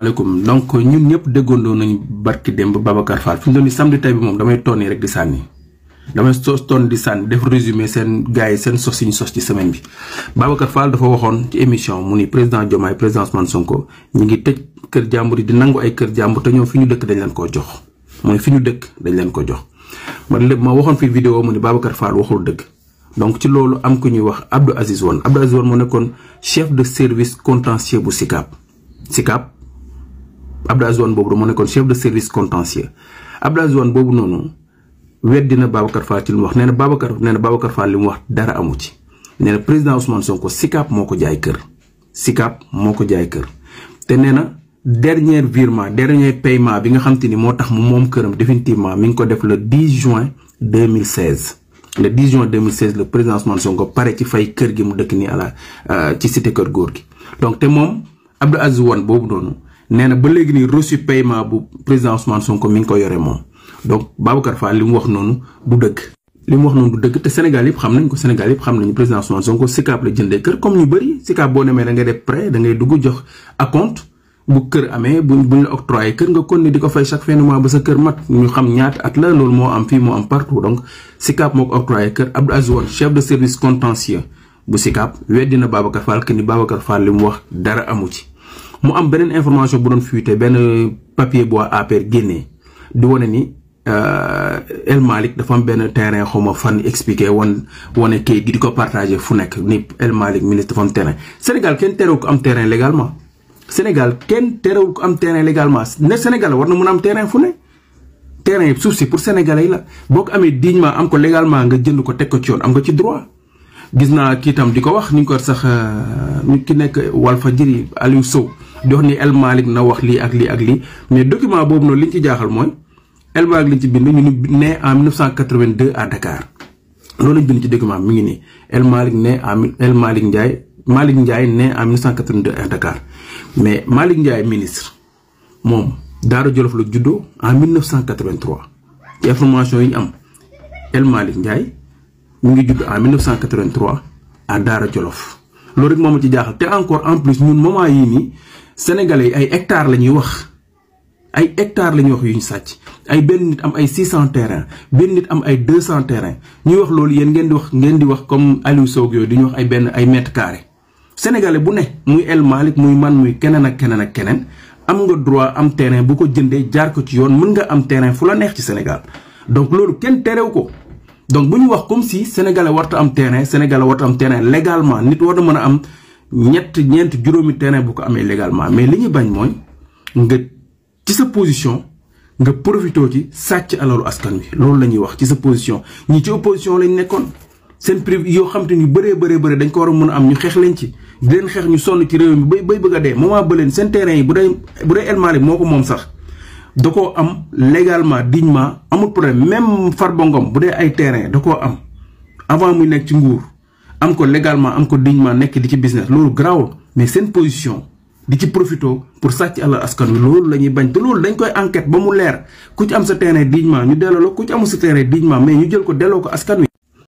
Alaikum. Donc ñun ñëpp déggoondoo nañ barki démb Babacar Fall fi mu doon ni samedi tay bi moom damay tonni rek di sànni damay ton di sànni def résumé seen gars yi seen sos yi ñu sos ci semaine bi. Babacar Fall dafa waxoon ci émission mu ni président Diomaye président Ousmane Sonko ñu ngi tëj kër jàmbur yi di nangu ay kër jàmbur te ñoom fi ñu dëkk dañ leen koo jox mooy fi ñu dëkk dañ leen ko jox ma waxoon fi vidéo mu ni Babacar Fall waxul dëgg. Donc ci loolu am ku ñuy wax Abdou Aziz Wane moo nekkoon chef de service contentieux bu SICAP Abdou Aziz Wane boobu moo nekkoon chef de service contentieux Abdou Aziz Wane boobu noonu weddina Babacar Fall ci li mu wax nee na Babacar Fall li mu wax dara amu ci nee na président Ousmane Sonko SICAP moo ko jaay kër te nee na dernier paiement bi nga xam te ni moo tax mu moom këram définitivement mi ngi ko def le 10 juin 2016 le 10 juin 2016 le président Ousmane Sonko pare ci fay kër gi mu dëkk nii ci cité kër góor gi donc te moom Abdou Aziz Wane boobu noonu nee na ba léegi nii reçu paiement bu président Ousmane Sonko mi ngi ko yore moom donc Babacar Fall li mu wax noonu du dëgg te Sénégal yëpp xam nañ ko président Ousmane Sonko SICAP la jëndee kër comme ñu bëri SICAP boo demee da ngay def prêt da ngay dugg jox acompte bu kër amee buñ la octroyé kër nga kon ni di ko fay chaque fin de mois ba sa kër mat ñu xam ñaata at la loolu moo am fii moo am partout donc SICAP moo ko octroyé kër. Abdou Aziz Wane chef de service contentieux bu SICAP weddina Babacar Fall que ni Babacar Fall li mu wax dara amu ci. mu am beneen information bu doon fuité benn papier bu APR génnee di wane ni El Malick dafa am benn terrain xaw ma fan expliqué wane kayit gi di ko partagé fu nekk ni El Malick ministre dafa am terrain Sénégal kenn terew ko am terrain légalement. ne Sénégal war na mën a am terrain fu ne terrain suuf si pour sénégalais yi la boo ko amee dignement am ko légalement nga jënd ko teg ko ci yoon am nga ci droit. gis naa kii tam di ko wax ni ñu ko sax ki nekk Walfadjri Aliou Sow di wax ni El Malick na wax lii ak lii mais document boobu noonu li ñu ci jaaxal mooy El Malick li ñu ci bind ñu ni né en 1982 à Dakar loolu lañ bind ci document mi ngi nii El Malick né en Malick Ndiaye né en 1982 à Dakar mais Malick Ndiaye ministre moom Daara Jolof la juddoo en 1983 ci information yi ñu am El Malick Ndiaye mu ngi judd en 1983 à Daara Jolof loolu rek moom ci jaaxal te encore en plus ñun moment yii nii sénégalais yi ay hectares la ñuy wax yu ñu sàcc ay benn nit am ay 600 terrain benn nit am ay 200 terrain ñuy wax loolu yéen ngeen di wax comme Aliou Sow yooyu di ñu wax ay mètres carrés sénégalais bu ne muy El Malick muy man muy keneen ak keneen am nga droit am terrain bu ko jëndee jaar ko ci yoon mën nga am terrain fu la neex ci Sénégal donc loolu kenn terew ko. donc bu ñu wax comme si sénégalais warta am terrain légalement nit war na mën a am ñeent juróomi terrain bu ko amee légalement mais li ñu bañ mooy nga ci sa position nga profité ci sàcc alalu askan wi loolu la ñuy wax ci sa position ñi ci opposition lañ nekkoon seen privé yoo xam te ni bëree dañ ko war a mën a am ñu xeex leen ci di leen xeex ñu sonn ci réew mi bay bëgg a dee moment ba leen seen terrain yi bu dee El Malick moo ko moom sax da koo am légalement dignement amul problème même Farba Ngom bu dee ay terrain da koo am avant muy nekk ci nguur am ko légalement am ko dignement nekk di ci business loolu garaawul mais seen position di ci profito pour sàcc alal askan wi loolu la ñuy bañ te loolu dañ koy enquête ba mu leer ku ci am sa terrain dignement ñu delloo la ku ci amul sa terrain dignement mais ñu jël ko delloo ko askan wi.